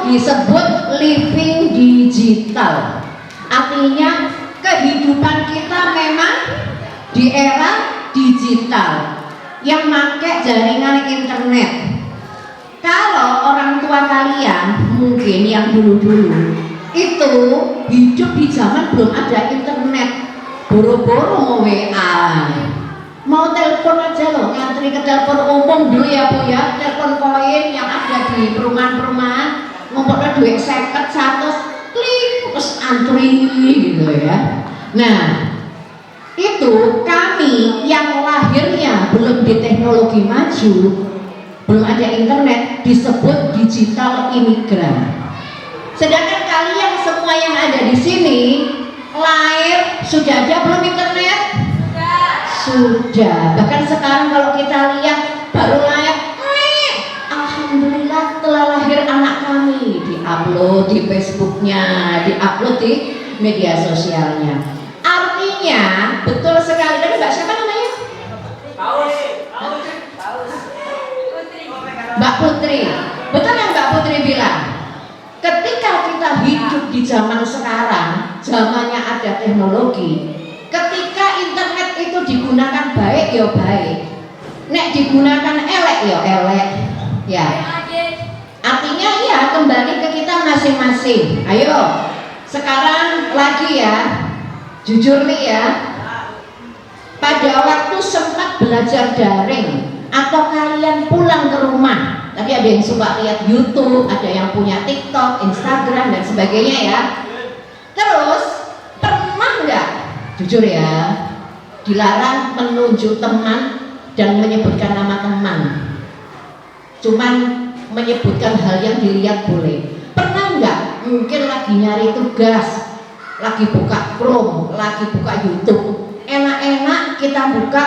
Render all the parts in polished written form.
disebut living digital. Artinya kehidupan kita memang di era digital yang pakai jaringan internet. Kalau orang tua kalian mungkin yang dulu-dulu itu hidup di zaman belum ada internet, boro-boro mau WA, mau telepon aja loh, ngantri ke telepon umum dulu ya Bu ya, telepon koin yang ada di perumahan-perumahan, ngumpulnya duit 50 100 klik terus antri gitu ya. Nah itu kami yang lahirnya belum di teknologi maju, belum ada internet, disebut digital imigran. Sedangkan kalian semua yang ada di sini lahir sudah ada belum internet? Sudah. Bahkan sekarang kalau kita lihat baru lahir, alhamdulillah telah lahir anak kami, diupload di Facebooknya, diupload di media sosialnya. Artinya betul sekali. Tadi Mbak siapa namanya? Mbak Putri. Betul yang Mbak Putri bilang. Ketika kita hidup di zaman sekarang, zamannya ada teknologi. Ketika internet itu digunakan baik ya baik, nek digunakan elek ya elek, ya. Artinya ya kembali ke kita masing-masing. Ayo, sekarang lagi ya, jujur nih ya. Pada waktu sempat belajar daring atau kalian pulang ke rumah, tadi ada yang suka lihat YouTube, ada yang punya TikTok, Instagram dan sebagainya ya. Terus pernah nggak, jujur ya, dilarang menunjuk teman dan menyebutkan nama teman, cuman menyebutkan hal yang dilihat boleh. Pernah nggak mungkin lagi nyari tugas, lagi buka Chrome, lagi buka YouTube, enak-enak kita buka,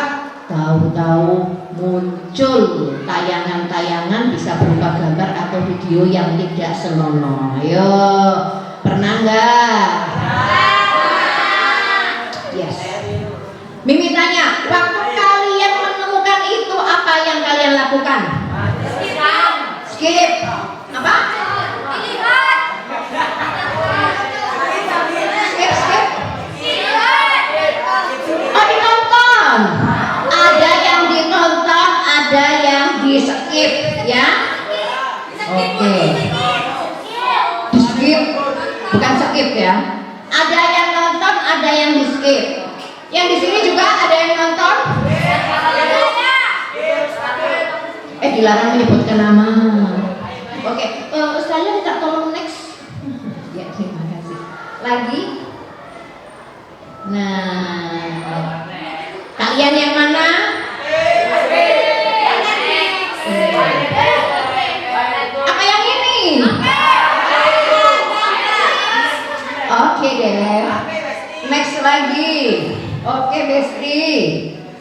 tahu-tahu muncul tayangan-tayangan bisa berupa gambar atau video yang tidak senonoh. Ayo, pernah nggak? Yes. Mimi tanya, waktu kalian menemukan itu apa yang kalian lakukan? Skip. Apa? Skip. Oh, ditonton. Ada yang ditonton, ada yang di skip ya. Oke. Di skip, bukan skip ya. Ada yang nonton, ada yang di skip. Yang di sini juga ada yang nonton. Dilarang menyebutkan nama. Oke, Ustazah minta tolong next. Ya, terima kasih. Lagi. Nah, kalian yang mana? Apa yang ini? Oke deh. Next lagi. Oke, Besti.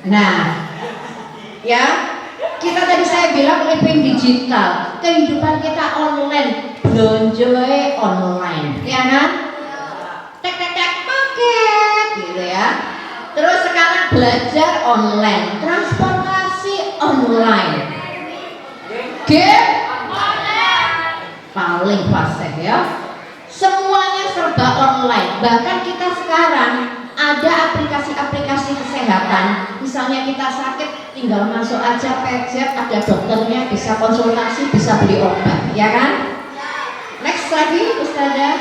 Nah, ya, kita tadi saya bilang living digital, kehidupan kita online, belanja online, ya kan? Tek paket, gitu ya. Terus sekarang belajar online, transportasi online, game paling fasih ya. Semuanya serba online. Bahkan kita sekarang ada aplikasi-aplikasi kesehatan. Misalnya kita sakit, tinggal masuk aja PJ, ada dokternya, bisa konsultasi, bisa beli obat, ya kan? Next lagi, Ustazah.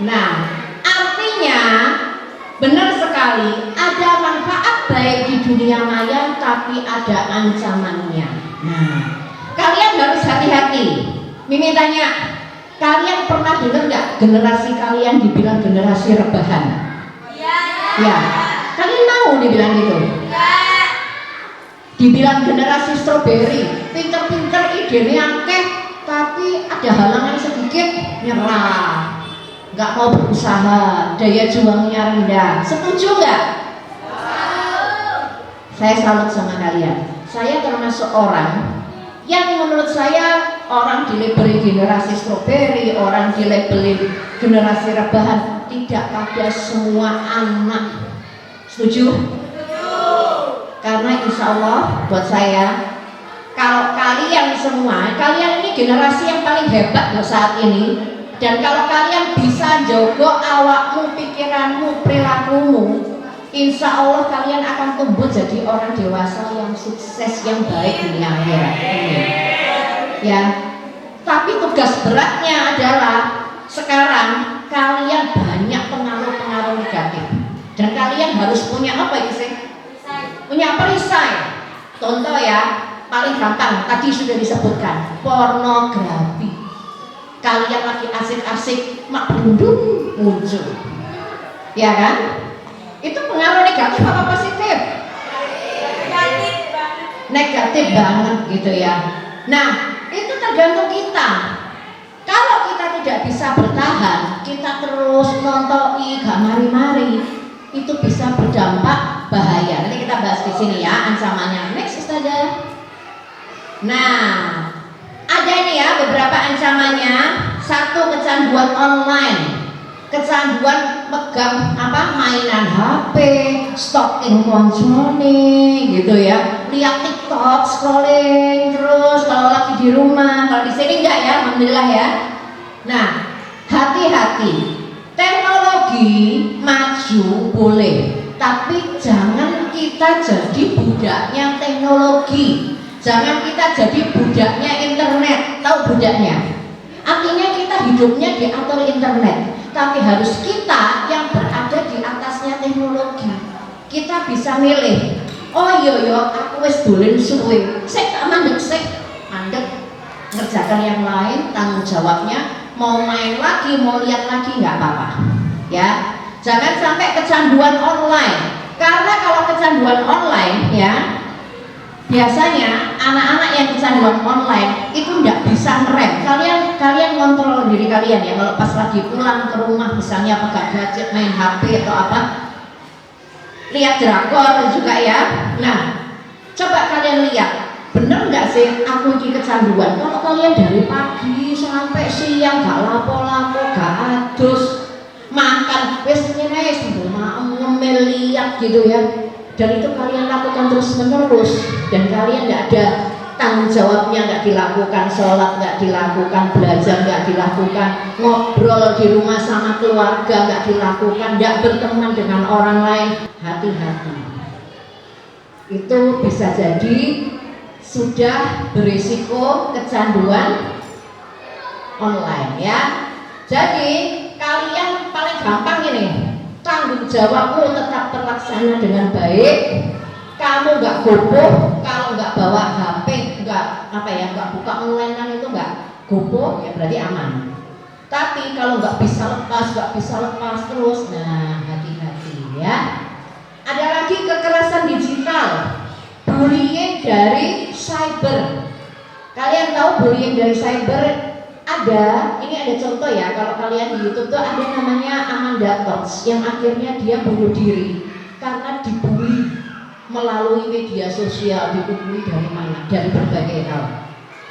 Nah, artinya benar sekali, ada manfaat baik di dunia maya, tapi ada ancamannya. Nah, kalian harus hati-hati. Mimi tanya, kalian pernah dengar nggak generasi kalian dibilang generasi rebahan? Ya, kalian mau dibilang gitu? Dibilang generasi stroberi, pinter-pinter idenya akeh, tapi ada halangan sedikit, nyerah, nggak mau berusaha, daya juangnya rendah. Setuju nggak? Saya salut sama kalian. Saya termasuk orang yang menurut saya orang dilabeli generasi stroberi, orang dilabeli generasi rebahan, tidak pada semua anak. Setuju? Karena insya Allah buat saya, kalau kalian semua, kalian ini generasi yang paling hebat loh saat ini. Dan kalau kalian bisa jogo awakmu, pikiranmu, perilakumu, insya Allah kalian akan tumbuh jadi orang dewasa yang sukses, yang baik di akhirat. Ya, tapi tugas beratnya adalah sekarang kalian banyak pengaruh-pengaruh negatif, dan kalian harus punya apa ya sih? Punya perisai. Contoh ya, paling gampang tadi sudah disebutkan, pornografi. Kalian lagi asik-asik, mak bundung muncul, ya kan? Itu pengaruh negatif apa positif? Negatif banget gitu ya. Nah, itu tergantung kita. Kalau kita tidak bisa bertahan, kita terus nontoi gak mari-mari, itu bisa berdampak bahaya. Nanti kita bahas di sini ya ancamannya. Next Ustazah. Nah, ada ini ya beberapa ancamannya. Satu, kecanduan online, kecanduan pegang mainan HP, stalking koncone gitu ya, lihat TikTok, scrolling terus kalau lagi di rumah. Kalau di sini enggak ya, alhamdulillah ya. Nah, hati-hati. Teknologi maju boleh, tapi jangan kita jadi budaknya teknologi. Jangan kita jadi budaknya internet. Tahu budaknya? Artinya kita hidupnya diatur internet, tapi harus kita yang berada di atasnya teknologi. Kita bisa milih. Oh iya, aku wis dolen suwe, sik tak mandek ngerjakan yang lain, tanggung jawabnya. Mau main lagi, mau lihat lagi nggak apa-apa. Ya, jangan sampai kecanduan online. Karena kalau kecanduan online ya, biasanya anak-anak yang kecanduan online itu nggak bisa ngerem. Kalian kontrol diri kalian ya. Kalau pas lagi pulang ke rumah misalnya pegang gadget, main HP atau apa, lihat drakor juga ya. Nah, coba kalian lihat, bener nggak sih aku ini kecanduan? Kalau kalian dari pagi sampai siang gak lapo-lapo, gak adus, makan wes nyene mau ngemil lihat gitu ya, dan itu kalian lakukan terus menerus, dan kalian nggak ada tanggung jawabnya, nggak dilakukan, sholat nggak dilakukan, belajar nggak dilakukan, ngobrol di rumah sama keluarga nggak dilakukan, nggak berteman dengan orang lain. Hati-hati, itu bisa jadi sudah berisiko kecanduan online ya. Jadi kalian paling gampang ini, tanggung jawabmu tetap terlaksana dengan baik. Kamu nggak gopoh kalau nggak bawa HP, nggak buka online kan, itu nggak gopoh ya, berarti aman. Tapi kalau nggak bisa lepas terus, nah hati-hati ya. Ada lagi kekerasan digital, bullying dari cyber. Kalian tahu bullying dari cyber? Ini ada contoh ya, kalau kalian di YouTube tuh ada namanya Amanda Tots yang akhirnya dia bunuh diri karena dibully melalui media sosial. Dibully dari mana? Dari berbagai hal.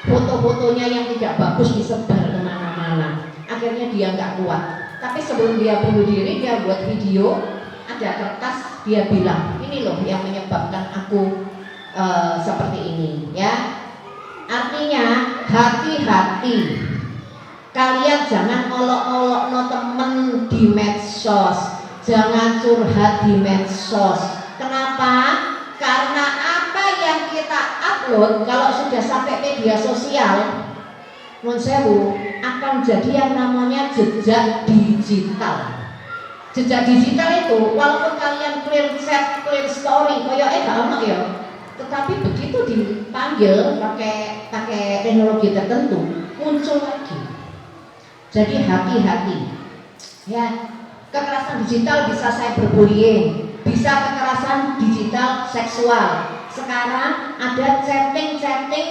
Foto-fotonya yang tidak bagus disebar kemana-mana. Akhirnya dia nggak kuat. Tapi sebelum dia bunuh diri, dia buat video, ada kertas, dia bilang, ini loh yang menyebabkan aku seperti ini ya. Artinya hati-hati. Kalian jangan olok-olok no temen di medsos, jangan curhat di medsos. Kenapa? Karena apa yang kita upload kalau sudah sampai media sosial, nun sewu, akan jadi yang namanya jejak digital. Jejak digital itu walaupun kalian clear chat, clear story, gak ono ya, tetapi begitu dipanggil pakai teknologi tertentu, muncul lagi. Jadi hati-hati ya. Kekerasan digital bisa cyberbullying, bisa kekerasan digital seksual. Sekarang ada chatting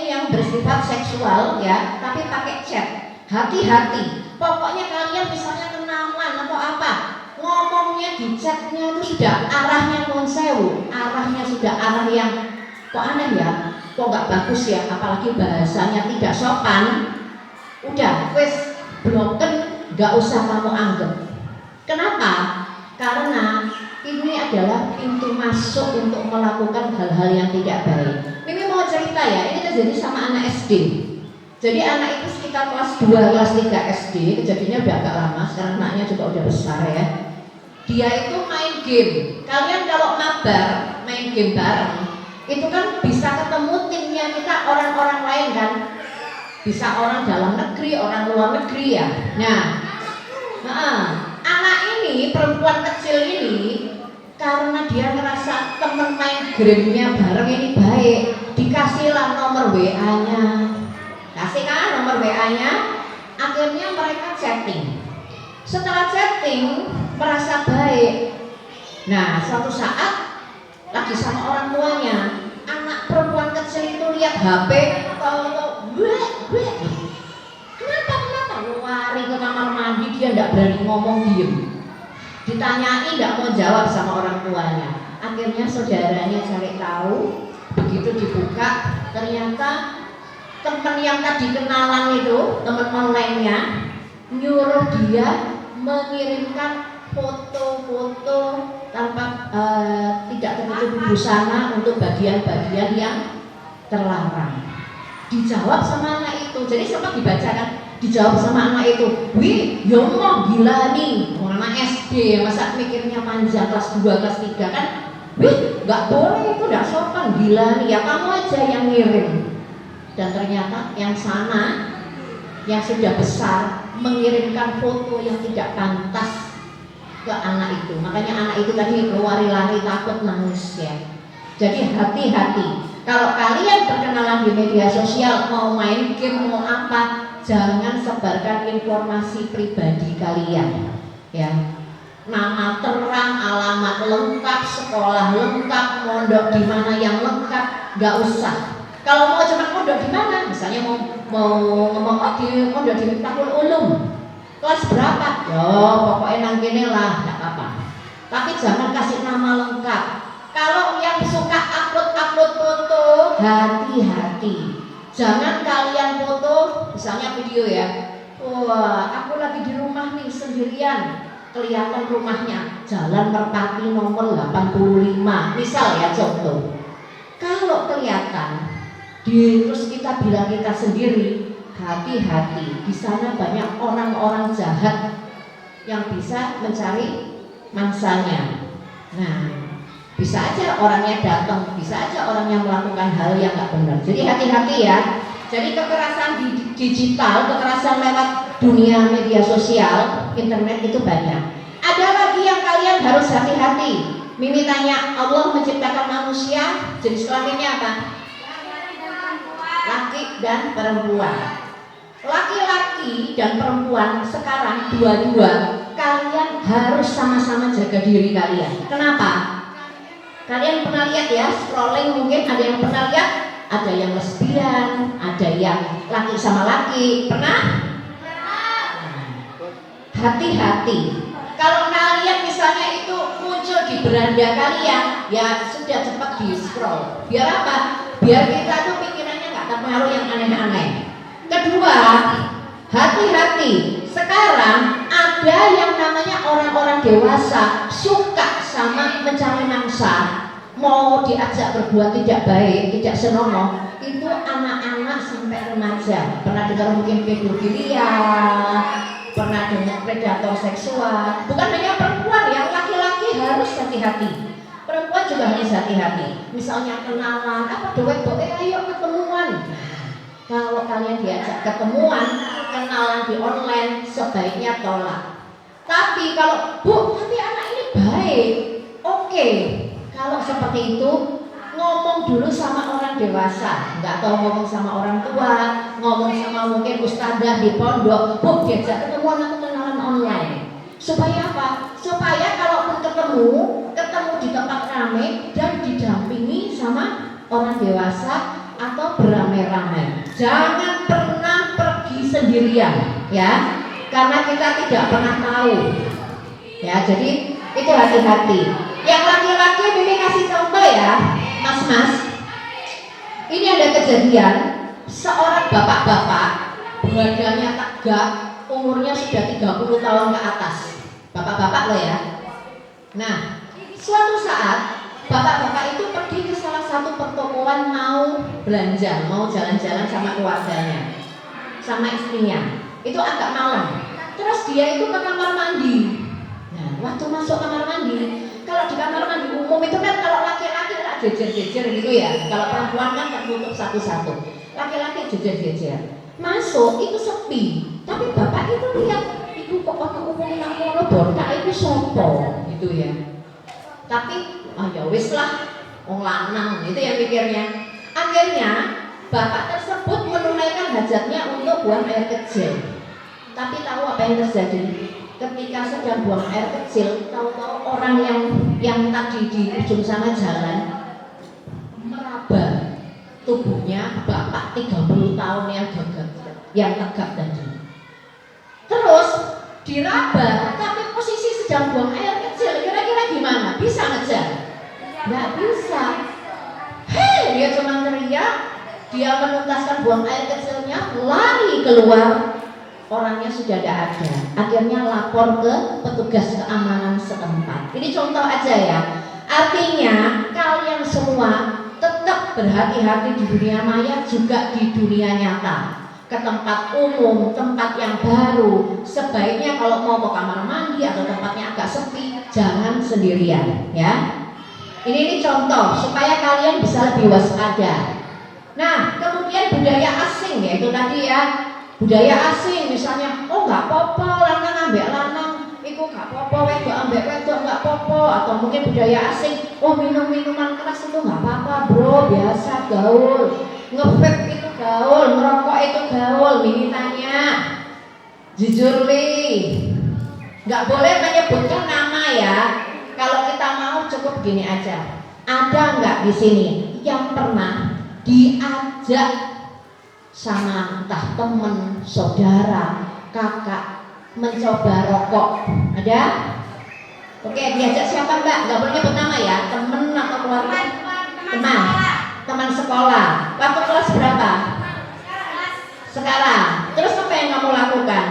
yang bersifat seksual ya, tapi pakai chat. Hati-hati. Pokoknya kalian misalnya kenalan atau apa, ngomongnya di chatnya itu sudah arahnya konsewu, arahnya sudah arah yang kok aneh ya, kok nggak bagus ya, apalagi bahasanya tidak sopan. Udah, wes bloken, gak usah kamu anggap. Kenapa? Karena ini adalah pintu masuk untuk melakukan hal-hal yang tidak baik. Ini mau cerita ya, ini terjadi sama anak SD. Jadi anak itu sekitar kelas 2, kelas 3 SD, kejadiannya udah agak lama, sekarang anaknya juga udah besar ya. Dia itu main game. Kalian kalau mabar, main game bareng, itu kan bisa ketemu timnya kita orang-orang lain kan. Bisa orang dalam negeri, orang luar negeri ya. Nah, anak ini, perempuan kecil ini, karena dia ngerasa temen main gamenya bareng ini baik, dikasihlah nomor WA-nya. Kasih kan nomor WA-nya, akhirnya mereka chatting. Setelah chatting, merasa baik. Nah, suatu saat lagi sama orang tuanya, anak perempuan kecil itu lihat HP, kenapa lari ke kamar mandi, dia tidak berani ngomong, diem. Ditanyai tidak mau jawab sama orang tuanya. Akhirnya saudaranya cari tahu, begitu dibuka ternyata teman yang tadi kenalan itu, teman online-nya, nyuruh dia mengirimkan foto-foto tanpa tidak tertutup busana untuk bagian-bagian yang terlarang. Dijawab sama anak itu, jadi sempat dibacakan, dijawab sama anak itu, wih, yomo gila nih, anak SD, masa mikirnya panjang, kelas 2, kelas 3 kan, wih, nggak boleh itu, nggak sopan, gila nih, ya kamu aja yang ngirim. Dan ternyata yang sana, yang sudah besar, mengirimkan foto yang tidak pantas ke anak itu. Makanya anak itu tadi lari-lari takut nangis ya. Jadi hati-hati. Kalau kalian berkenalan di media sosial, mau main game, mau apa, jangan sebarkan informasi pribadi kalian. Ya, nama terang, alamat lengkap, sekolah lengkap, mondok di mana yang lengkap, nggak usah. Kalau mau cuma mondok di mana, misalnya mau ngomong di mondok di Miftahul Ulum, kelas berapa? Yo, pokoknya nang kene lah, nggak apa-apa. Tapi jangan kasih nama lengkap. Kalau yang suka upload foto, hati-hati. Jangan kalian foto, misalnya video ya. Wah, aku lagi di rumah nih sendirian. Kelihatan rumahnya, Jalan Merpati nomor 85. Misal ya contoh. Kalau kelihatan, terus kita bilang kita sendiri, hati-hati. Di sana banyak orang-orang jahat yang bisa mencari mangsanya. Nah, bisa aja orangnya datang, bisa aja orangnya melakukan hal yang nggak benar. Jadi hati-hati ya. Jadi kekerasan digital, kekerasan lewat dunia media sosial, internet itu banyak. Ada lagi yang kalian harus hati-hati. Mimi tanya, Allah menciptakan manusia, jenis kelaminnya apa? Laki dan perempuan. Laki-laki dan perempuan sekarang dua-dua, kalian harus sama-sama jaga diri kalian. Kenapa? Kalian pernah lihat ya, scrolling mungkin ada yang pernah lihat, ada yang lesbian, ada yang laki sama laki, pernah? Hati-hati. Kalau kalian misalnya itu muncul di beranda kalian, ya sudah cepat di scroll. Biar apa? Biar kita tuh pikirannya nggak terpengaruh yang aneh-aneh. Kedua, hati-hati. Sekarang ada yang namanya orang-orang dewasa suka sama mencari mangsa, mau diajak berbuat tidak baik, tidak senonoh. Itu anak-anak sampai remaja. Pernah dengar mungkin pedofilia, pernah dengar predator seksual. Bukan hanya perempuan, yang laki-laki harus hati-hati. Perempuan juga harus hati-hati. Misalnya kenalan, apa doek-doek, ayo ketemuan. Kalau kalian diajak ketemuan, kenalan di online, sebaiknya tolak. Tapi kalau, Bu, tapi anak ini baik, oke. Kalau seperti itu, ngomong dulu sama orang dewasa. Nggak tahu ngomong sama orang tua, ngomong sama mungkin ustadzah di pondok, Bu, diajak ketemuan atau kenalan online. Supaya apa? Supaya kalaupun ketemu di tempat ramai dan didampingi sama orang dewasa atau beramai-ramai. Jangan pernah pergi sendirian, ya, karena kita tidak pernah tahu. Ya, jadi itu hati-hati. Yang laki-laki Mimi kasih contoh ya, mas-mas. Ini ada kejadian seorang bapak-bapak, badannya tegak, umurnya sudah 30 tahun ke atas. Bapak-bapak loh ya. Nah, suatu saat bapak-bapak itu pergi ke salah satu pertokoan mau belanja, mau jalan-jalan sama keluarganya, sama istrinya. Itu agak malam. Terus dia itu ke kamar mandi. Nah, waktu masuk kamar mandi, kalau di kamar mandi umum itu kan kalau laki-laki lah jejer-jejer gitu ya. Kalau perempuan kan tertutup satu-satu. Laki-laki jejer-jejer. Masuk itu sepi. Tapi bapak itu lihat, itu kok ono umum nang kono bordak itu sopo gitu ya. Tapi ya wis lah, wong lanang itu yang pikirnya. Akhirnya bapak tersebut menunaikan hajatnya untuk buang air kecil. Tapi tahu apa yang terjadi? Ketika sedang buang air kecil, tahu-tahu orang yang tadi di ujung sana jalan meraba tubuhnya bapak 30 tahun yang tegap tadi. Terus diraba, tapi posisi sedang buang air kecil. Kira-kira gimana? Bisa ngejar? Nggak bisa. Hei, dia cuma teriak. Dia menuntaskan buang air kecilnya, lari keluar. Orangnya sudah tidak ada. Akhirnya lapor ke petugas keamanan setempat. Ini contoh aja ya. Artinya kalian semua tetap berhati-hati di dunia maya juga di dunia nyata. Ke tempat umum, tempat yang baru, sebaiknya kalau mau ke kamar mandi atau tempatnya agak sepi, jangan sendirian ya. Ini contoh supaya kalian bisa lebih waspada. Nah, kemudian budaya asing ya, itu tadi ya. Budaya asing misalnya, oh nggak popo lanang ambek lanang, itu nggak popo wedok ambek wedok nggak popo, atau mungkin budaya asing, oh minuman keras itu nggak apa-apa bro, biasa gaul, nge-vape itu gaul, ngerokok itu gaul. Mimi tanya, jujur li, nggak boleh menyebutkan nama ya. Kalau kita mau cukup gini aja. Ada nggak di sini yang pernah diajak sama entah temen, saudara, kakak mencoba rokok? Ada? Oke, diajak siapa mbak? Gak boleh nyebut nama ya, temen atau keluarga? Teman sekolah. Waktu kelas berapa? Sekarang. Terus apa yang kamu lakukan?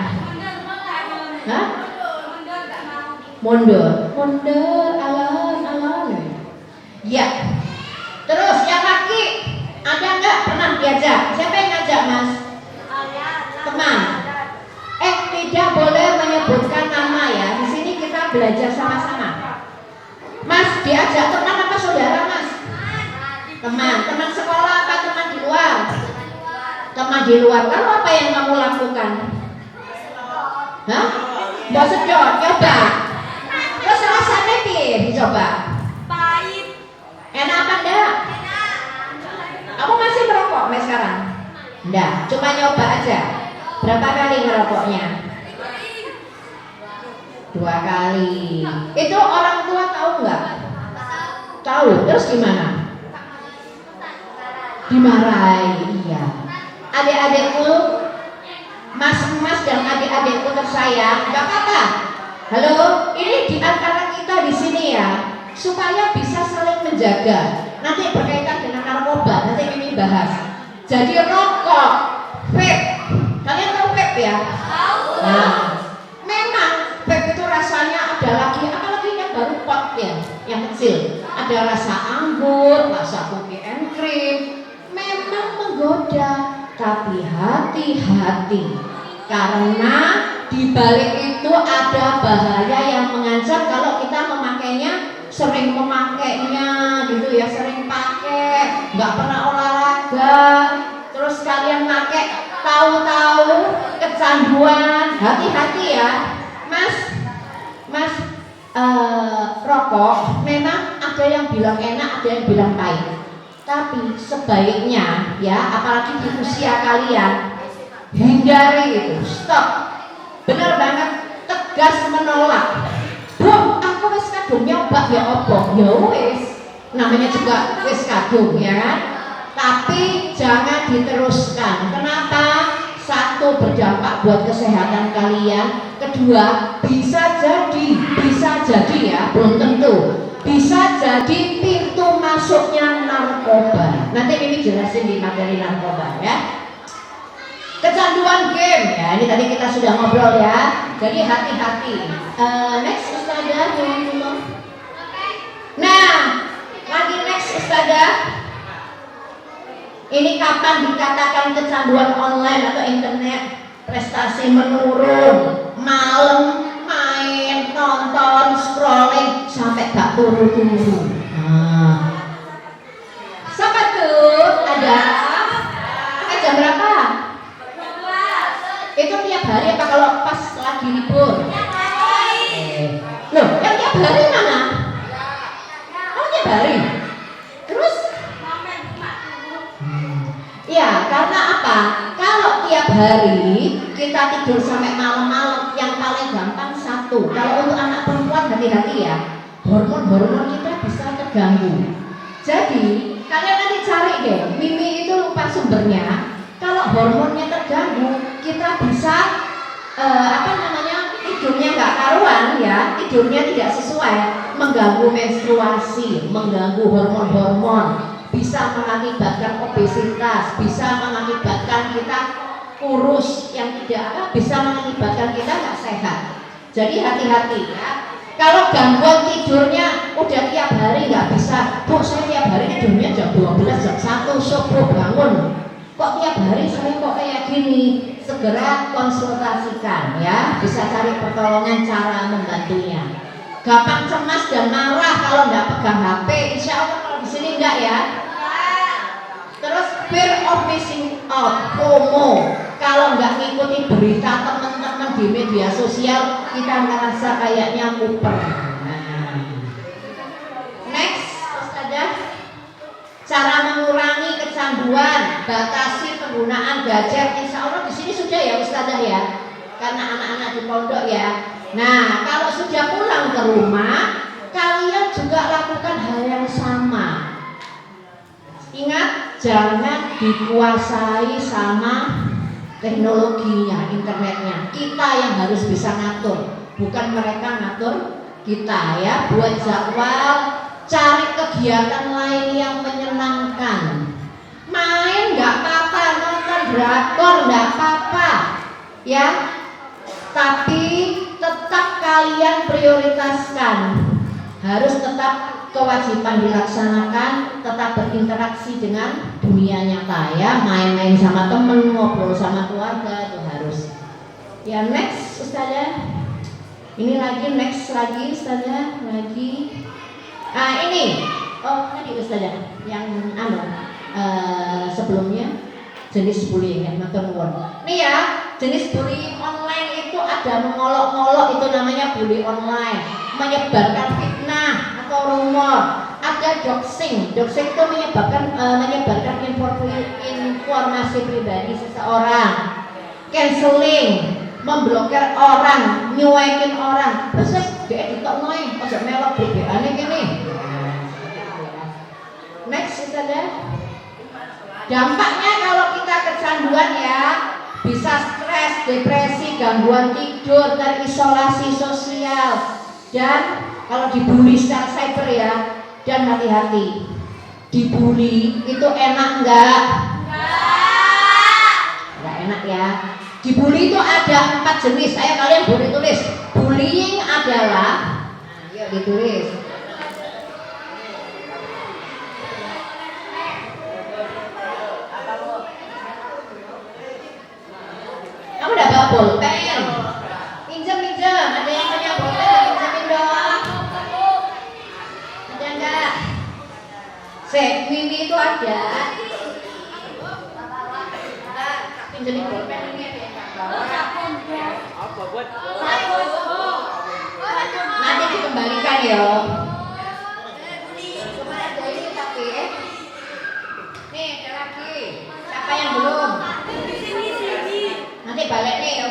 Hah? Mundur, alon. Ya. Terus yang laki ada nggak pernah diajak? Siapa yang ngajak mas? Teman. Tidak boleh menyebutkan nama ya. Di sini kita belajar sama-sama. Mas diajak teman apa saudara mas? Teman sekolah apa teman di luar? Teman di luar. Lalu apa yang kamu lakukan? Hah? Mbak sedot, coba. Terus rasanya piye dicoba? Pahit. Enak apa enggak? Kamu masih merokok sampai sekarang? Enggak, cuma nyoba aja. Berapa kali ngerokoknya? 2 kali. Itu orang tua tahu nggak? Tahu. Terus gimana? Dimarahi. Iya. Adik-adikku, mas-mas dan adik-adikku tersayang, nggak apa-apa. Halo, ini di antara kita di sini ya, supaya bisa saling menjaga. Nanti berkaitan dengan narkoba, nanti ini bahas. Jadi rokok, vape, kalian tahu vape ya? Nah, memang vape itu rasanya ada lagi, apalagi yang baru pot ya, yang kecil. Ada rasa anggur, rasa cookie and cream. Memang menggoda, tapi hati-hati, karena di balik itu ada bahaya yang mengancam kalau kita memakainya, sering memakainya gitu ya, sering pakai, nggak pernah olahraga, terus kalian pakai tahu-tahu kecanduan. Hati-hati ya, mas. Rokok memang ada yang bilang enak, ada yang bilang pahit. Tapi sebaiknya ya, apalagi di usia kalian, hindari itu. Stop. Bener banget, tegas menolak. Bu, aku wis kadung nyoba ya opo? Ya wis. Namanya juga wis kadung ya kan? Tapi jangan diteruskan. Kenapa? 1, berdampak buat kesehatan kalian. 2, bisa jadi ya, belum tentu. Bisa jadi pintu masuknya narkoba. Nanti ini jelasin di materi narkoba ya. Kecanduan game ya, ini tadi kita sudah ngobrol ya. Jadi hati-hati. Next Ustazah, Nah, lagi next Ustazah. Ini kapan dikatakan kecanduan online atau internet? Prestasi menurun, malam main, nonton, scrolling sampai gak turu-turu. Siapa tuh? Ada? Jam berapa? Itu tiap hari apa kalau pas lagi libur? Loh, yang tiap hari mana? Oh, tiap hari. Terus? Ya, karena apa? Kalau tiap hari kita tidur sampai malam-malam, yang paling gampang satu. Kalau untuk anak perempuan hati-hati ya, hormon-hormon kita bisa terganggu. Jadi kalian nanti cari deh, Mimi itu lupa sumbernya. Kalau hormonnya terganggu, kita bisa tidurnya nggak karuan ya, tidurnya tidak sesuai, mengganggu menstruasi, mengganggu hormon-hormon. Bisa mengakibatkan obesitas, bisa mengakibatkan kita kurus yang tidak bisa mengakibatkan kita nggak sehat. Jadi hati-hati ya. Kalau gangguan tidurnya udah tiap hari nggak bisa, Bu saya tiap hari tidurnya jam 12, jam 1, subuh bangun. Kok tiap hari saya kok kayak gini? Segera konsultasikan ya, bisa cari pertolongan cara membantunya. Gampang cemas dan marah kalau nggak pegang HP, insya Allah kalau di sini enggak ya. Terus fear of missing out, FOMO. Kalau nggak ngikutin berita teman-teman di media sosial, kita ngerasa kayaknya kuper. Next, Ustazah. Cara mengurangi kecanduan, batasi penggunaan gadget. Insya Allah di sini sudah ya Ustazah ya, karena anak-anak di pondok ya. Nah, kalau sudah pulang ke rumah, kalian juga lakukan hal yang sama. Ingat, jangan dikuasai sama teknologinya, internetnya. Kita yang harus bisa ngatur, bukan mereka ngatur kita ya. Buat jadwal, cari kegiatan lain yang menyenangkan. Main nggak apa-apa, nonton drakor nggak apa-apa, ya. Tapi tetap kalian prioritaskan, harus tetap kewajiban dilaksanakan, tetap berinteraksi dengan dunia nyata ya, main-main sama temen, ngobrol sama keluarga itu harus. Ya next Ustazah, ini lagi next lagi Ustazah lagi. Ini, oh tadi Ustazah yang sebelumnya jenis bullying ya, matur nuwun. Nih ya, jenis bullying online itu ada mengolok-olok, itu namanya bully online, menyebarkan fitnah atau rumor. Ada doxing, doxing itu menyebarkan informasi pribadi seseorang. Canceling, memblokir orang, nyuekin orang. Terus dia ditoknoy, ojo melok BBA-ne kene. Next kita ada. Dampaknya kalau kita kecanduan ya, bisa stres, depresi, gangguan tidur, terisolasi sosial, dan kalau dibully secara cyber ya. Dan hati-hati, dibully itu enak enggak? Enggak enak ya. Dibully itu ada 4 jenis. Kalian boleh tulis. Bullying adalah, yuk ditulis. Kamu udah bawa pulpen? Pinjam. Ada yang punya pulpen? Pinjamin dong. Ada enggak? Mimi itu ada. Pinjamin pulpen ini ada yang bawa. Nanti dikembalikan ya. Cuma ada ini tapi. Nih ada lagi. Siapa yang belum? Nanti balik nih ya.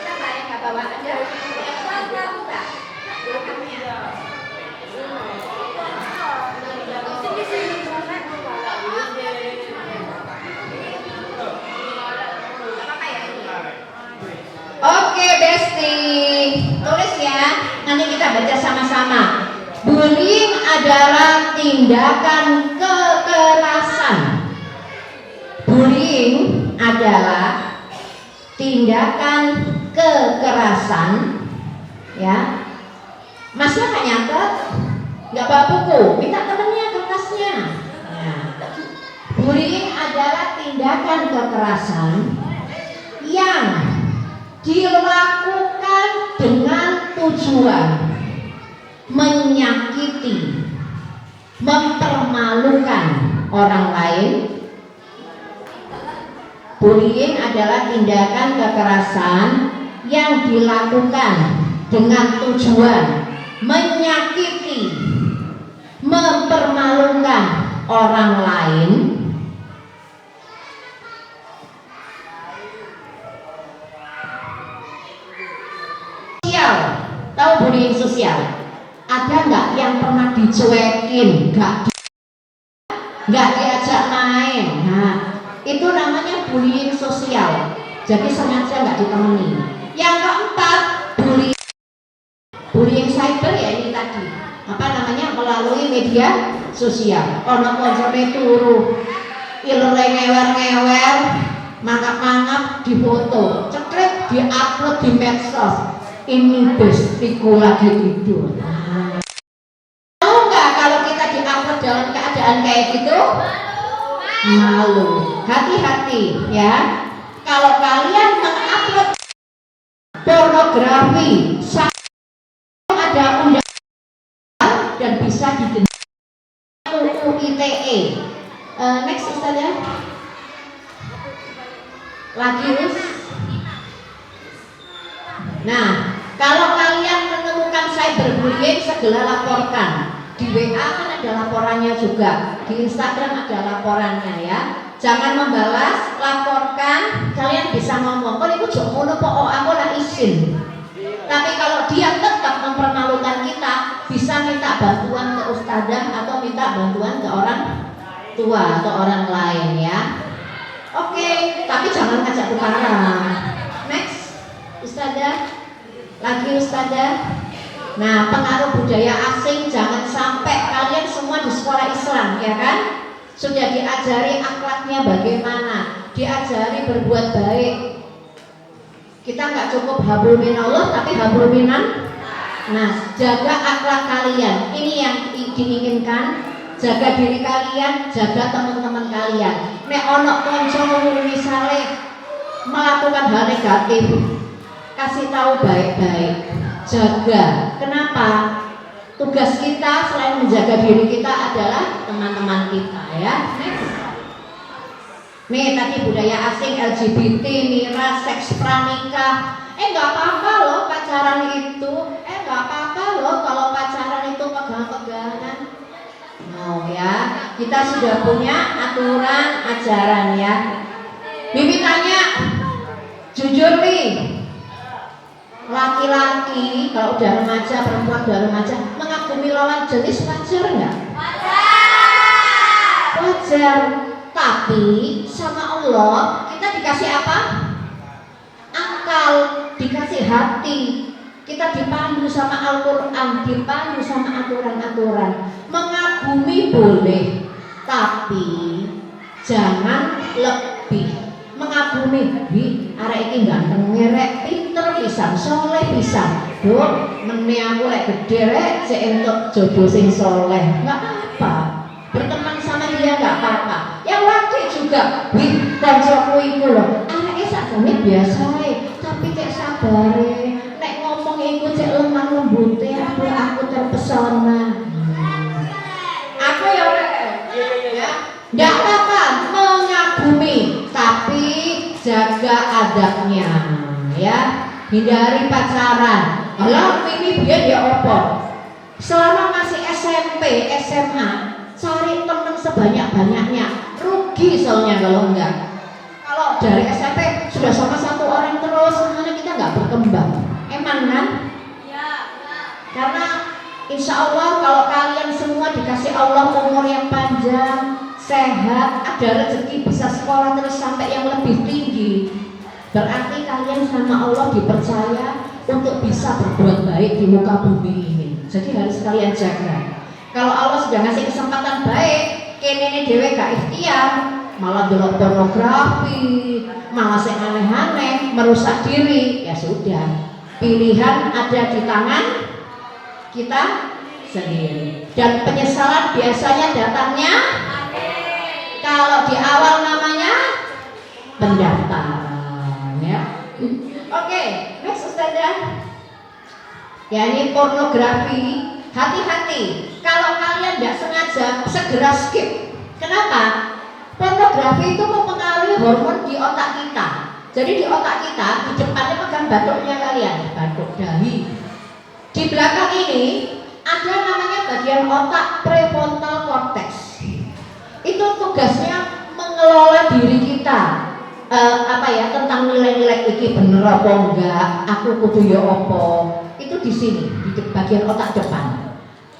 Siapa yang nggak bawa aja? Oke Besti, tulis ya. Nanti kita baca sama-sama. Bullying adalah tindakan kekerasan. Bullying adalah tindakan kekerasan ya, Masnya nggak nyatet, nggak bawa buku, minta temennya kertasnya. Nah, bullying adalah tindakan kekerasan yang dilakukan dengan tujuan menyakiti, mempermalukan orang lain. Bullying adalah tindakan kekerasan yang dilakukan dengan tujuan menyakiti, mempermalukan orang lain. Sosial, tahu bullying sosial? Ada nggak yang pernah dicuekin, nggak diajak main? Nah, itu namanya bullying sosial. Jadi sengaja nggak ditemani. Yang keempat, bullying cyber, ya ini tadi apa namanya, melalui media sosial. Ono konsone turu, ilere ngewer-ngewer, mangap-mangap di foto, cekrek diupload di medsos. Ini bestiku lagi tidur. Tahu nggak kalau kita diupload dalam keadaan kayak gitu? Malu. Hati-hati ya. Kalau kalian mengupload pornografi, ada undang dan bisa didenda UU ITE. Next saja. Lagi. Nah, kalau kalian menemukan cyberbullying, segera laporkan. Di WA kan ada laporannya juga, di Instagram ada laporannya ya. Jangan membalas, laporkan. Kalian bisa ngomong, "Kok iku jok ngono po aku ora izin." Tapi kalau dia tetap mempermalukan kita, bisa minta bantuan ke ustadzah atau minta bantuan ke orang tua atau orang lain ya. Oke, tapi jangan ngajak tukaran. Next, ustadzah. Lagi ustadzah. Nah, pengaruh budaya asing, jangan sampai kalian semua di sekolah Islam ya kan? Sudah diajari akhlaknya bagaimana, diajari berbuat baik. Kita nggak cukup hablum minallah, tapi hablum minan. Nah, jaga akhlak kalian. Ini yang diinginkan. Jaga diri kalian, jaga teman-teman kalian. Nek ono konco misale melakukan hal negatif, kasih tahu baik-baik. Jaga. Kenapa? Tugas kita selain menjaga diri kita adalah teman-teman kita ya. Next. Nih tadi budaya asing, LGBT, miras, seks pranikah. Nggak apa-apa loh pacaran itu. Nggak apa-apa loh kalau pacaran itu pegang-pegangan. Mau ya, kita sudah punya aturan ajaran ya. Bibi tanya, jujur nih, laki-laki kalau udah remaja, perempuan udah remaja, mengagumi lawan jenis wajar nggak? Wajar. Tapi sama Allah kita dikasih apa? Akal, dikasih hati. Kita dipandu sama Al-Quran, dipandu sama aturan-aturan. Mengagumi boleh, tapi jangan lebih. Mengagumi, arek iki ganteng ngerek, pinter pisan, soleh pisan. Dok, mene aku lek gede rek sik entuk jodoh sing soleh. Enggak apa-apa. Berteman sama dia enggak apa-apa. Yang laki juga, kancaku iku lho, areke sakjane biasa ae, tapi cek sabare. Nek ngomong iku cek lemah lembute, aku terpesona. Aku ya rek. Ya. Enggak apa-apa mengagumi, tapi jaga adabnya ya. Hindari pacaran. Kalau ini biar dia opo. Selama masih SMP, SMA, cari teman sebanyak-banyaknya. Rugi soalnya kalau enggak. Kalau dari SMP sudah sama satu orang terus, semuanya kita nggak berkembang. Emang kan? Ya. Karena insya Allah kalau kalian semua dikasih Allah umur yang panjang, sehat, ada rezeki, bisa sekolah terus sampai yang lebih tinggi, berarti kalian sama Allah dipercaya untuk bisa berbuat baik di muka bumi ini. Jadi harus kalian jaga. Kalau Allah sudah ngasih kesempatan baik, kene dewe gak ikhtiar, malah delok pornografi, malah sing aneh-aneh, merusak diri, ya sudah. Pilihan ada di tangan kita sendiri. Dan penyesalan biasanya datangnya kalau di awal namanya pendaftaran, ya. Oke, next Ustazah. Ya, ini pornografi. Hati-hati, kalau kalian tidak sengaja segera skip. Kenapa? Pornografi itu mempengaruhi hormon di otak kita. Jadi di otak kita, di depannya pegang batuknya kalian, batuk dahi. Di belakang ini ada namanya bagian otak prefrontal cortex. Itu tugasnya mengelola diri kita. Tentang nilai-nilai iki bener apa enggak, aku kudu ya apa. Itu di sini, di bagian otak depan.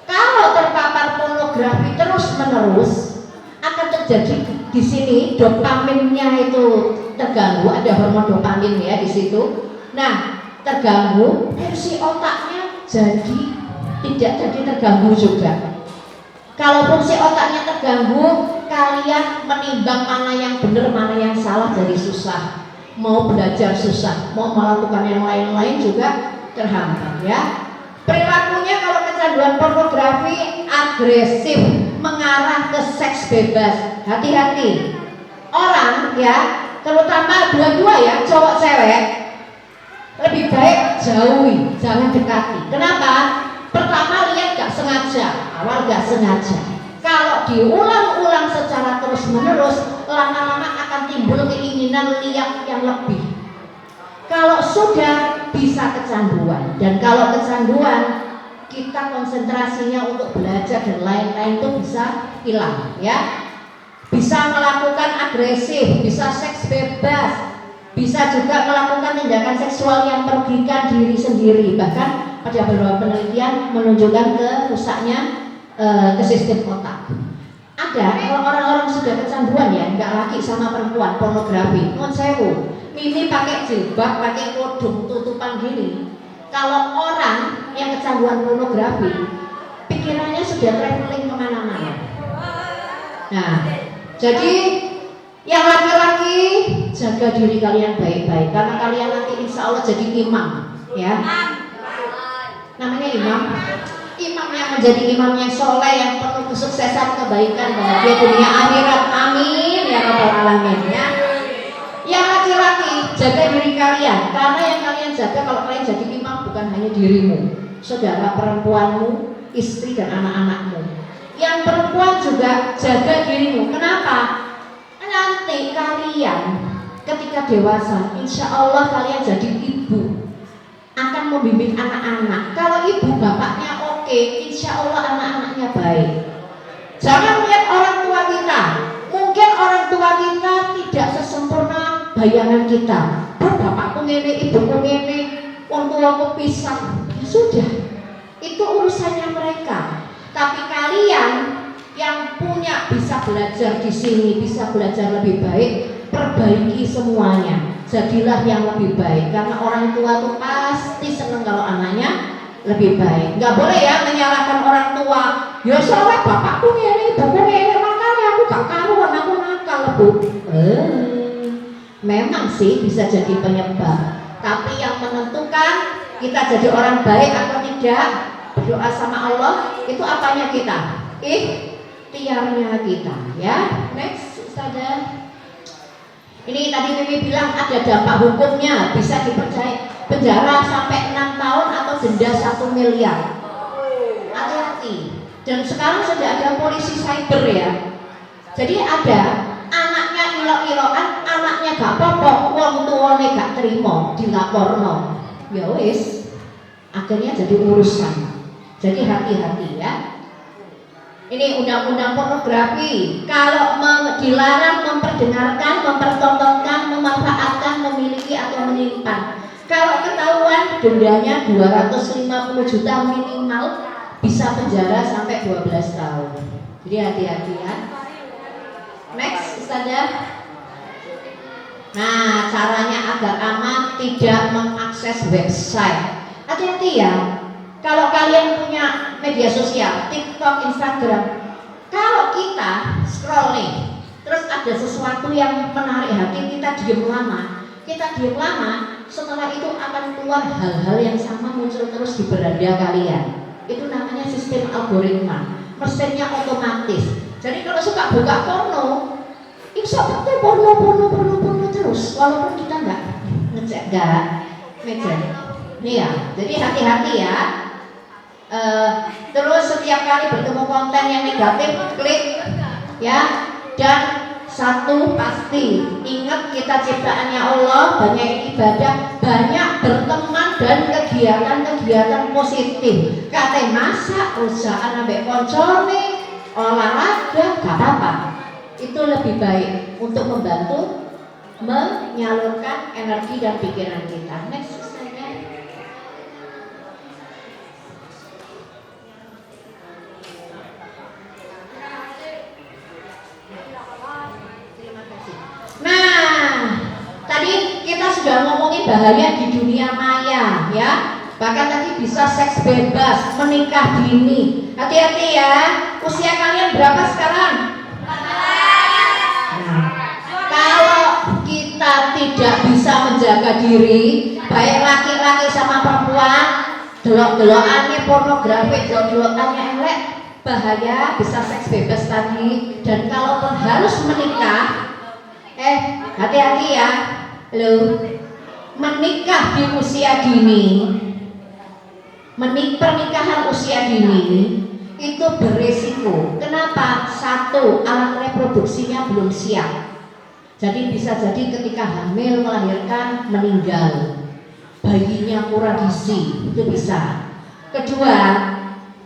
Kalau terpapar pornografi terus-menerus, akan terjadi di sini dopaminnya itu terganggu, ada hormon dopamin ya di situ. Nah, terganggu, fungsi otaknya tidak jadi terganggu juga. Kalau fungsi otaknya terganggu, kalian menimbang mana yang benar, mana yang salah jadi susah. Mau belajar susah, mau melakukan yang lain-lain juga terhambat, ya. Perilakunya kalau kecanduan pornografi agresif, mengarah ke seks bebas. Hati-hati. Orang ya, terutama dua-dua ya, cowok cewek, lebih baik jauhi, jangan dekati. Kenapa? Pertama lihat gak sengaja, awal gak sengaja. Kalau diulang-ulang secara terus-menerus, lama-lama akan timbul keinginan lihat yang lebih. Kalau sudah bisa kecanduan, dan kalau kecanduan kita konsentrasinya untuk belajar dan lain-lain itu bisa hilang, ya. Bisa melakukan agresif, bisa seks bebas, bisa juga melakukan tindakan seksual yang merugikan diri sendiri. Bahkan pada beberapa penelitian menunjukkan rusaknya ke sistem otak. Ada kalau orang-orang sudah kecanduan ya, nggak lagi sama perempuan, pornografi, non sewu. Mimi pakai jilbab, pakai kerudung tutupan gini. Kalau orang yang kecanduan pornografi, pikirannya sudah traveling kemana-mana. Nah, jadi yang laki-laki jaga diri kalian baik-baik, karena kalian nanti insya Allah jadi imam, ya. Namanya imam. Imam yang menjadi imam yang soleh, yang penuh kesuksesan, kebaikan, bahagia dunia akhirat. Amin ya rabbal alamin, ya. Yang laki-laki jaga diri kalian, karena yang kalian jaga kalau kalian jadi imam bukan hanya dirimu, saudara perempuanmu, istri dan anak-anakmu. Yang perempuan juga jaga dirimu. Kenapa? Nanti kalian ketika dewasa, insya Allah kalian jadi ibu, akan membimbing anak-anak. Kalau ibu bapaknya oke, insya Allah anak-anaknya baik. Jangan lihat orang tua kita. Mungkin orang tua kita tidak sesempurna bayangan kita. Bapakku ngene, ibuku ngene, wong tuaku pisah. Ya sudah, itu urusannya mereka. Tapi kalian yang punya bisa belajar di sini, bisa belajar lebih baik, perbaiki semuanya. Jadilah yang lebih baik, karena orang tua tuh pasti seneng kalau anaknya lebih baik. Nggak boleh ya menyalahkan orang tua. Ya soalnya bapakku ngene, ibuku ngene, makanya aku gak karuan, aku nakal, Bu. Memang sih bisa jadi penyebab, tapi yang menentukan kita jadi orang baik atau tidak, berdoa sama Allah, itu apanya kita? Ikhtiarnya kita, ya. Next, Ustazah. Ini tadi Mimi bilang ada dampak hukumnya, bisa penjara sampai 6 tahun atau denda 1 miliar. Hati-hati. Dan sekarang sudah ada polisi cyber ya. Jadi ada anaknya ilok-ilokan, anaknya gak popok, wong tuane gak terima, dilaporno. Ya wis, akhirnya jadi urusan. Jadi hati-hati ya. Ini undang-undang pornografi. Kalau dilarang memperdengarkan, mempertontonkan, memanfaatkan, memiliki atau menyimpan. Kalau ketahuan dendanya 250 juta minimal, bisa penjara sampai 12 tahun. Jadi hati-hati ya. Next, Ustazah. Nah, caranya agar aman tidak mengakses website. Hati-hati ya. Kalau kalian punya media sosial, TikTok, Instagram, kalau kita scroll nih, terus ada sesuatu yang menarik hati, kita diam lama, setelah itu akan keluar hal-hal yang sama muncul terus di beranda kalian. Itu namanya sistem algoritma, mesinnya otomatis. Jadi kalau suka buka porno, insya betul porno terus, walaupun kita nggak ngecek, ngecek. Iya, jadi hati-hati ya. Terus setiap kali bertemu konten yang negatif, klik ya. Dan satu pasti, ingat kita ciptaannya Allah, banyak ibadah, banyak berteman dan kegiatan-kegiatan positif. Kata masak, usaha ambek koncone, olahraga, gak apa-apa. Itu lebih baik untuk membantu menyalurkan energi dan pikiran kita. Next slide-nya. Nah, tadi kita sudah ngomongin bahaya di dunia maya ya. Bahkan tadi bisa seks bebas, menikah dini. Hati-hati ya. Usia kalian berapa sekarang? Nah, kalau kita tidak bisa menjaga diri, baik laki-laki sama perempuan, delok-delokannya pornografi, delok-delokannya elek, bahaya, bisa seks bebas tadi. Dan kalaupun harus menikah, hati-hati ya, menikah di usia dini, pernikahan usia dini itu beresiko. Kenapa? Satu, alat reproduksinya belum siap. Jadi bisa jadi ketika hamil melahirkan meninggal, bayinya kurang gizi, itu bisa. Kedua,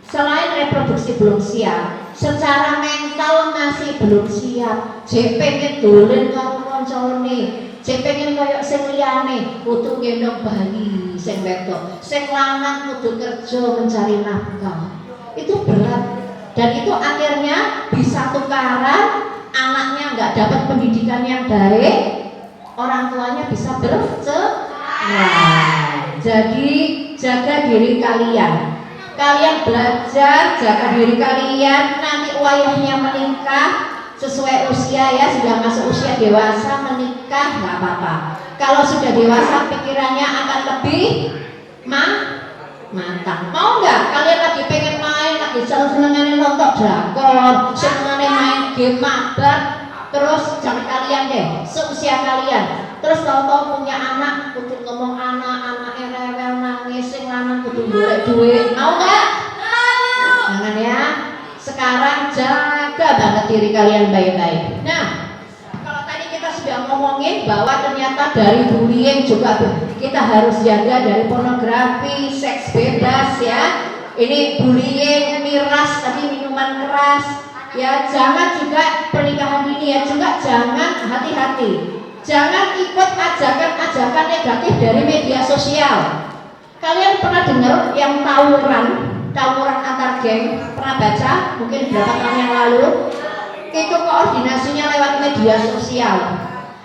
selain reproduksi belum siap, secara mental masih belum siap. Jek pengen dolen karo koncone, jek pengen koyo sing liyane, kudu gendong bayi sing wedok, sing lanang kudu kerja mencari nafkah. Itu berat dan itu akhirnya bisa tukaran, anaknya nggak dapat pendidikan yang baik, orang tuanya bisa bercerai. Jadi jaga diri kalian. Kalian belajar jaga diri kalian. Nanti wayahnya menikah sesuai usia ya, sudah masuk usia dewasa menikah nggak apa-apa. Kalau sudah dewasa pikirannya akan lebih matang. Mau nggak? Kalian lagi pengen main, lagi seneng-senengnya nonton drakor, senengnya main game mabar, terus jangan kalian deh, seusia kalian. Terus tahu-tahu punya anak, kudu ngomong anak rewel nangis, sing lanang kudu golek duit. Mau nggak? Jangan ya. Sekarang jaga banget diri kalian baik-baik. Nah, kalau tadi kita sudah ngomongin bahwa ternyata dari bullying juga kita harus jaga dari pornografi, seks bebas ya. Ini bullying, miras, tadi minuman keras. Ya, jangan juga pernikahan dini ya, juga jangan, hati-hati. Jangan ikut ajakan-ajakan negatif dari media sosial. Kalian pernah dengar yang tawuran antar geng? Pernah baca? Mungkin berapa tahun yang lalu. Itu koordinasinya lewat media sosial.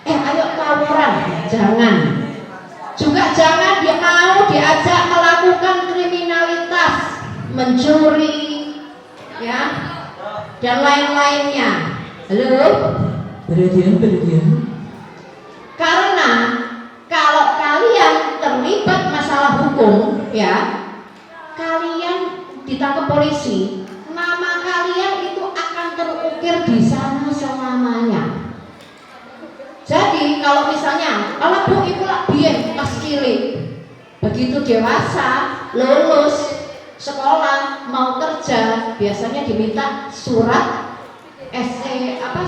Ayo tawuran, jangan. Juga jangan dia mau diajak melakukan kriminalitas, mencuri, ya, dan lain-lainnya. Halo? Berhadian. Karena kalau kalian terlibat masalah hukum, ya, kalian ditangkap polisi, nama kalian itu akan terukir di sana selamanya. Jadi kalau misalnya, kalau bu ibu lah biyen pas cilik, begitu dewasa, lulus sekolah, mau kerja, biasanya diminta surat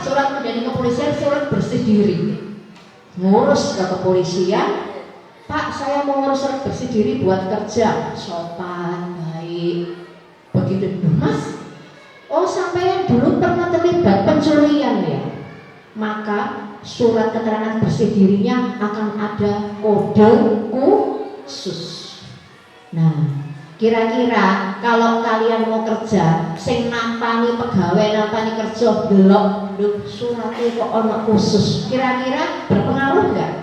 surat menjadi kepolisian, surat bersih diri. Ngurus ke kepolisian, Pak saya mau ngurus surat bersih diri buat kerja, sopan, baik. Begitu, Mas, oh sampean dulu pernah terlibat pencurian ya, maka surat keterangan bersih dirinya akan ada kode khusus. Nah, kira-kira kalau kalian mau kerja, sing nampani pegawai, nampani kerja, delok suratnya kok ono khusus, kira-kira berpengaruh nggak?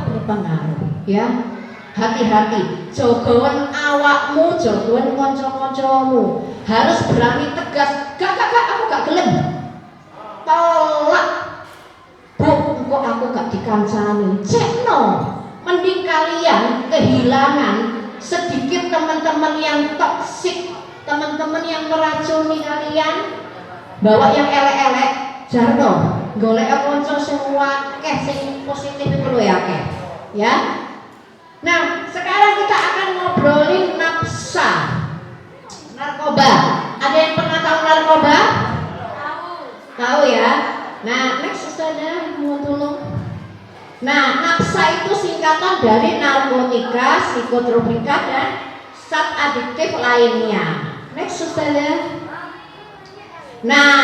Berpengaruh ya. Hati-hati, jogoan awakmu, jogoan konco-koncomu, harus berani tegas. Gak, aku gak gelem, tolak bu, kok aku gak dikancani. Cek no, mending kalian kehilangan sedikit teman-teman yang toksik, teman-teman yang meracuni kalian, bawa yang elek-elek, jarno, golek konco semua sing positif itu loh ya. Nah, sekarang kita akan ngobrolin nafsa, narkoba. Ada yang pernah tahu narkoba? Tahu ya. Nah, next saja mau tolong. Nah, nafsa itu singkatan dari narkotika, psikotropika, dan zat adiktif lainnya. Next saja. Nah,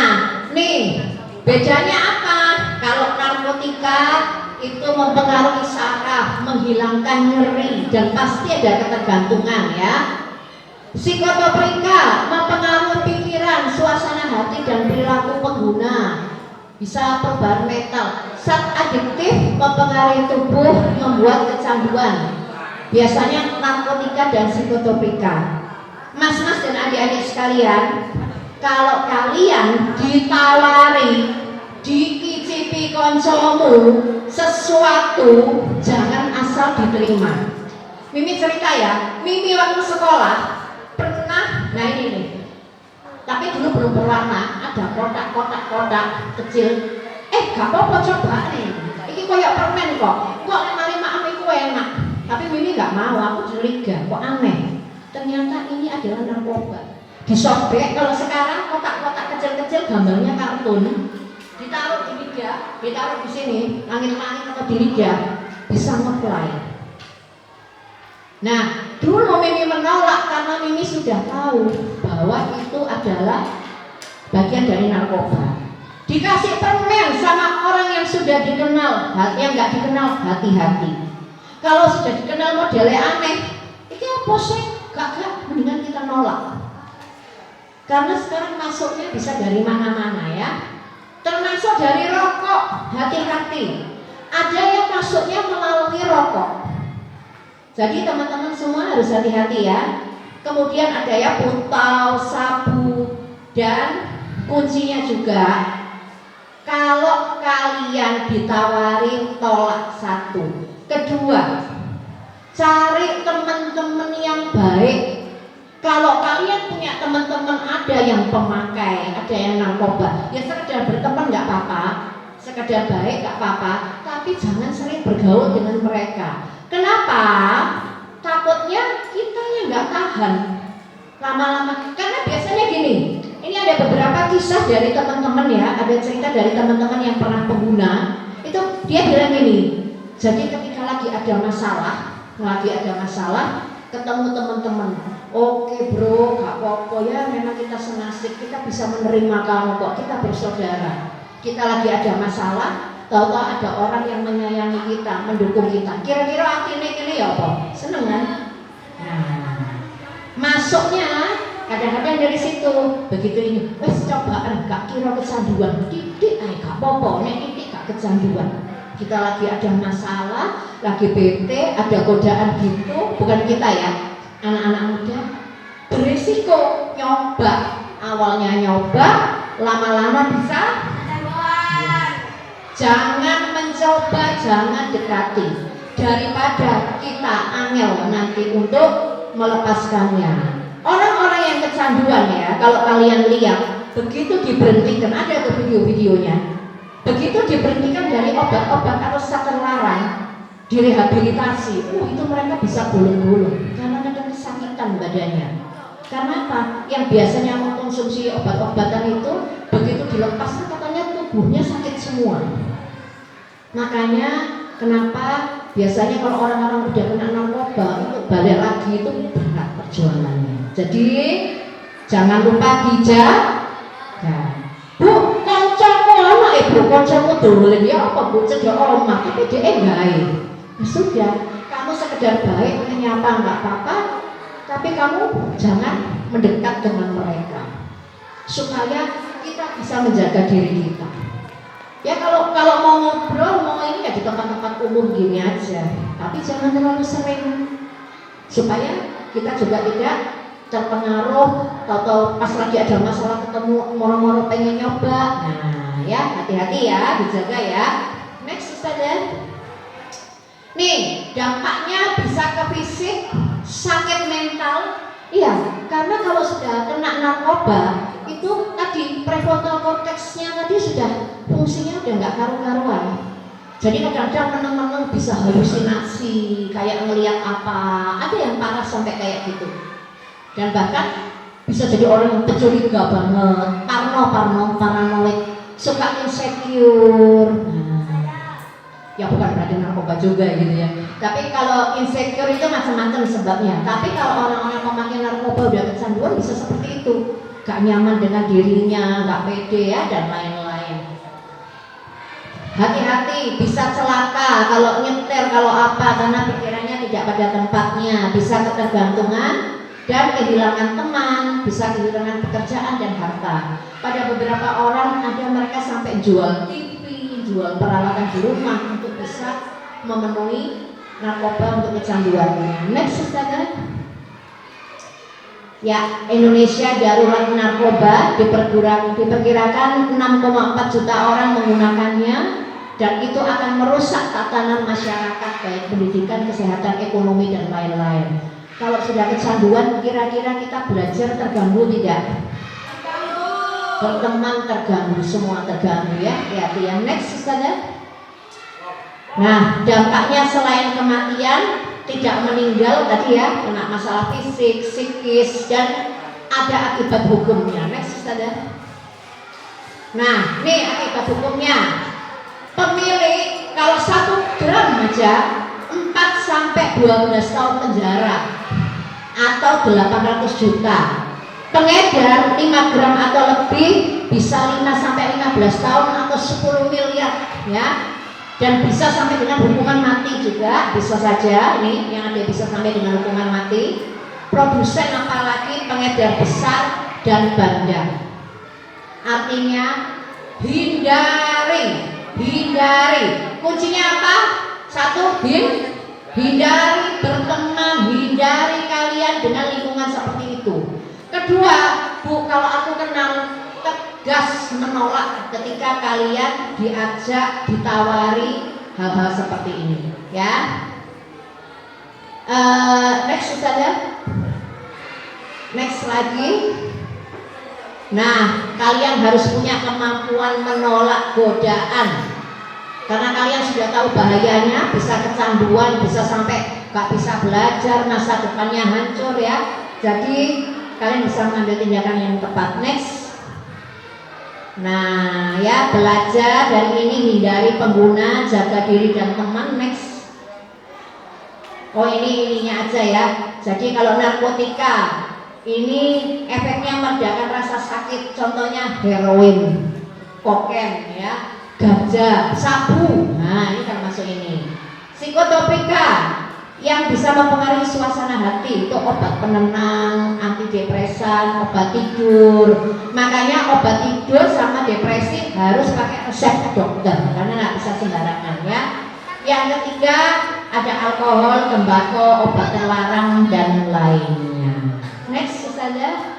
nih bedanya apa? Kalau narkotika itu mempengaruhi saraf, menghilangkan nyeri, dan pasti ada ketergantungan ya. Psikotropika mempengaruhi pikiran, suasana hati, dan perilaku pengguna. Bisa perubahan mental. Zat adiktif mempengaruhi tubuh, membuat kecanduan. Biasanya narkotika dan psikotropika. Mas-mas dan adik-adik sekalian, kalau kalian ditawari, dicicipi koncomu sesuatu, jangan asal diterima. Mimi cerita ya, Mimi waktu sekolah pernah, nah ini nih, tapi dulu belum berwarna, ada kotak-kotak kecil. Gak apa-apa coba nih, ini kayak permen kok lari maaf itu enak. Tapi Mimi gak mau, aku curiga, kok aneh. Ternyata ini adalah narkoba. Disobek, kalau sekarang kotak-kotak kecil-kecil gambarnya kartun, ditaruh di lidah, ditaruh di sini, langit-langit atau di lidah, bisa ngeplay. Nah, dulu Mimi menolak karena Mimi sudah tahu bahwa itu adalah bagian dari narkoba. Dikasih permen sama orang yang sudah dikenal, yang nggak dikenal, hati-hati. Kalau sudah dikenal modelnya aneh, ini apa sih? Gak, mendingan kita nolak. Karena sekarang masuknya bisa dari mana-mana ya. Termasuk dari rokok, hati-hati. Ada yang masuknya melalui rokok. Jadi teman-teman semua harus hati-hati ya. Kemudian ada ya putau, sabu, dan kuncinya juga, kalau kalian ditawari tolak satu. Kedua, cari teman-teman yang baik. Kalau kalian punya teman-teman ada yang pemakai, ada yang narkoba, ya sekedar berteman nggak apa-apa, sekedar baik nggak apa-apa, tapi jangan sering bergaul dengan mereka. Kenapa? Takutnya kita yang nggak tahan lama-lama. Karena biasanya gini, ini ada beberapa kisah dari teman-teman ya, ada cerita dari teman-teman yang pernah pengguna. Itu dia bilang gini, jadi ketika lagi ada masalah, ketemu teman-teman, oke bro, gak apa-apa ya, memang kita senasib, kita bisa menerima kamu kok, kita bersaudara. Kita lagi ada masalah, tahu-tahu ada orang yang menyayangi kita, mendukung kita. Kira-kira hati ini ya apa? Seneng kan? Nah, masuknya kadang-kadang dari situ. Begitu ini, wes cobaan, gak kira kecanduan, titik, gak apa-apa, nek titik gak kecanduan. Kita lagi ada masalah, lagi bete, ada godaan gitu, bukan kita ya, anak-anak muda berisiko nyoba. Awalnya nyoba, lama-lama bisa. Jangan mencoba, jangan dekati, daripada kita angel nanti untuk melepaskannya. Orang-orang yang kecanduan ya, kalau kalian lihat, begitu diberhentikan, ada tuh video-videonya, begitu diberhentikan dari obat-obat atau zat terlarang, direhabilitasi, itu mereka bisa gulung-gulung karena kadang kesakitan badannya. Karena apa? Yang biasanya mengkonsumsi obat-obatan itu, begitu dilepaskan katanya tubuhnya sakit semua. Makanya kenapa biasanya kalau orang-orang udah kena narkoba, untuk balik lagi itu berat perjuangannya. Jadi jangan lupa dijaga. Bu, kancamu anak ibu, kancamu dolen ya apa bu, cedek omah, tapi dia gawe. Ya sudah, kamu sekedar baik menyapa nggak apa-apa, tapi kamu jangan mendekat dengan mereka, supaya kita bisa menjaga diri kita. Ya kalau mau ngobrol, mau ini ya di tempat-tempat umum gini aja, tapi jangan terlalu sering, supaya kita juga tidak terpengaruh atau pas lagi ada masalah ketemu moro-moro pengen nyoba. Nah ya hati-hati ya, dijaga ya. Next saja. Nih dampaknya bisa ke fisik, sakit mental. Iya, karena kalau sudah kena narkoba itu tadi prefrontal cortexnya tadi sudah fungsinya udah nggak karu-karuan. Jadi kadang-kadang meneng-meneng bisa halusinasi, kayak ngelihat apa, ada yang parah sampai kayak gitu. Dan bahkan bisa jadi orang yang pencuriga banget, paranoid, suka insecure. Ya bukan berarti narkoba juga gitu ya. Tapi kalau insecure itu macam-macam sebabnya. Tapi kalau orang-orang pemakai narkoba udah kecanduan bisa seperti itu, gak nyaman dengan dirinya, gak pede ya dan lain-lain. Hati-hati, bisa celaka kalau nyetir, kalau apa, karena pikirannya tidak pada tempatnya, bisa ketergantungan dan kehilangan teman, bisa kehilangan pekerjaan dan harta. Pada beberapa orang ada mereka sampai jual TV, jual peralatan di rumah untuk bisa memenuhi narkoba untuk kecanduannya. Next, Ustazah. Ya, Indonesia darurat narkoba, diperkirakan 6,4 juta orang menggunakannya, dan itu akan merusak tatanan masyarakat baik pendidikan, kesehatan, ekonomi dan lain-lain. Kalau sudah kecanduan, kira-kira kita belajar terganggu tidak? Berteman terganggu, semua terganggu ya. Hati-hati. Yang next, Ustazah. Nah, dampaknya selain kematian, tidak meninggal tadi ya, kena masalah fisik, psikis, dan ada akibat hukumnya. Next, Ustazah. Nah, ini akibat hukumnya. Pemilik kalau 1 gram aja 4 sampai 12 tahun penjara atau 800 juta. Pengedar 5 gram atau lebih bisa 5 sampai 15 tahun atau 10 miliar ya. Dan bisa sampai dengan hukuman mati juga, bisa saja ini yang ada bisa sampai dengan hukuman mati. Produsen apalagi pengedar besar dan bandar. Artinya hindari. Kuncinya apa? 1, hindari berteman, hindari kalian dengan lingkungan seperti itu. Kedua, Bu, kalau aku kenal, tegas menolak ketika kalian diajak, ditawari hal-hal seperti ini ya. Next saja. Next lagi. Nah, kalian harus punya kemampuan menolak godaan, karena kalian sudah tahu bahayanya, bisa kecanduan, bisa sampai gak bisa belajar, masa depannya hancur ya. Jadi kalian bisa mengambil tindakan yang tepat. Next. Nah ya, belajar dari ini, hindari pengguna, jaga diri dan teman. Next. Oh ininya aja ya. Jadi kalau narkotika ini efeknya meredakan rasa sakit, contohnya heroin, kokain ya, ganja, sabu. Nah ini termasuk ini. Psikotropika yang bisa mempengaruhi suasana hati, itu obat penenang, antidepresan, obat tidur. Makanya obat tidur sama depresi harus pakai resep dokter karena nggak bisa sembarangan ya. Yang ketiga ada alkohol, tembakau, obat terlarang dan lainnya. Next saja.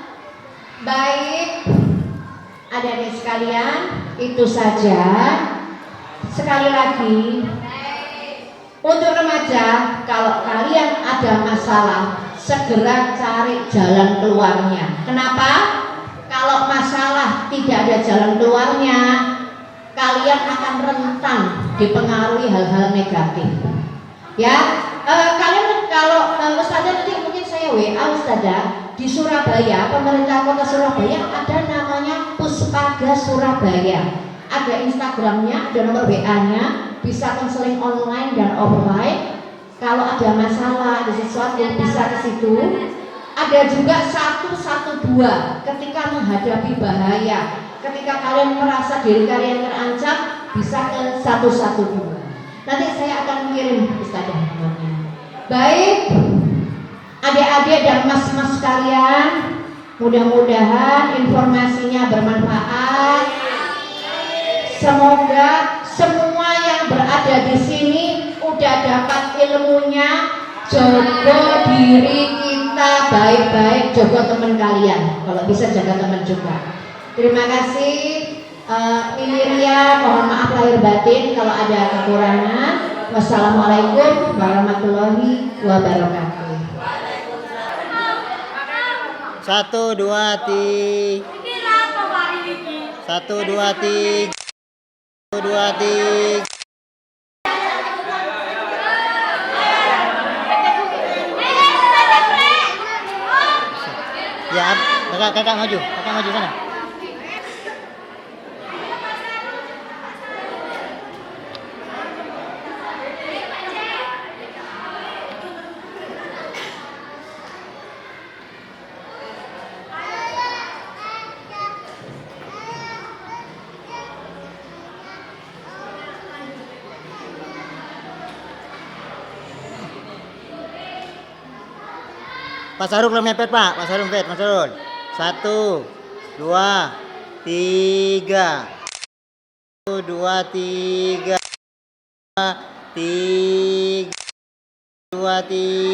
Baik, adik-adik sekalian, itu saja. Sekali lagi, untuk remaja, kalau kalian ada masalah, segera cari jalan keluarnya. Kenapa? Kalau masalah tidak ada jalan keluarnya, kalian akan rentan dipengaruhi hal-hal negatif. Ya, kalian kalau Ustazah nanti mungkin saya WA Ustazah, di Surabaya, pemerintah kota Surabaya ada namanya Puspaga Surabaya. Ada Instagramnya, ada nomor WA-nya, bisa konseling online dan offline. Kalau ada masalah, ada sesuatu bisa ke situ. Ada juga 112 ketika menghadapi bahaya. Ketika kalian merasa diri kalian terancam, bisa ke 112. Nanti saya akan kirim Ustazah nomornya. Baik, adik-adik dan mas-mas sekalian, mudah-mudahan informasinya bermanfaat. Semoga semua yang berada di sini udah dapat ilmunya. Jaga diri kita baik-baik, jaga teman kalian. Kalau bisa jaga teman juga. Terima kasih. Iliria, mohon maaf lahir batin kalau ada kekurangan. Wassalamualaikum warahmatullahi wabarakatuh. Satu, dua, tiga. Satu, dua, tiga. Satu, dua, tiga. Ya, kakak maju sana. Pak Sarung belum mepet Pak, Pak Sarung mepet, Mas Sarung. Satu, dua, tiga. Satu, dua, tiga. Tiga, dua, tiga.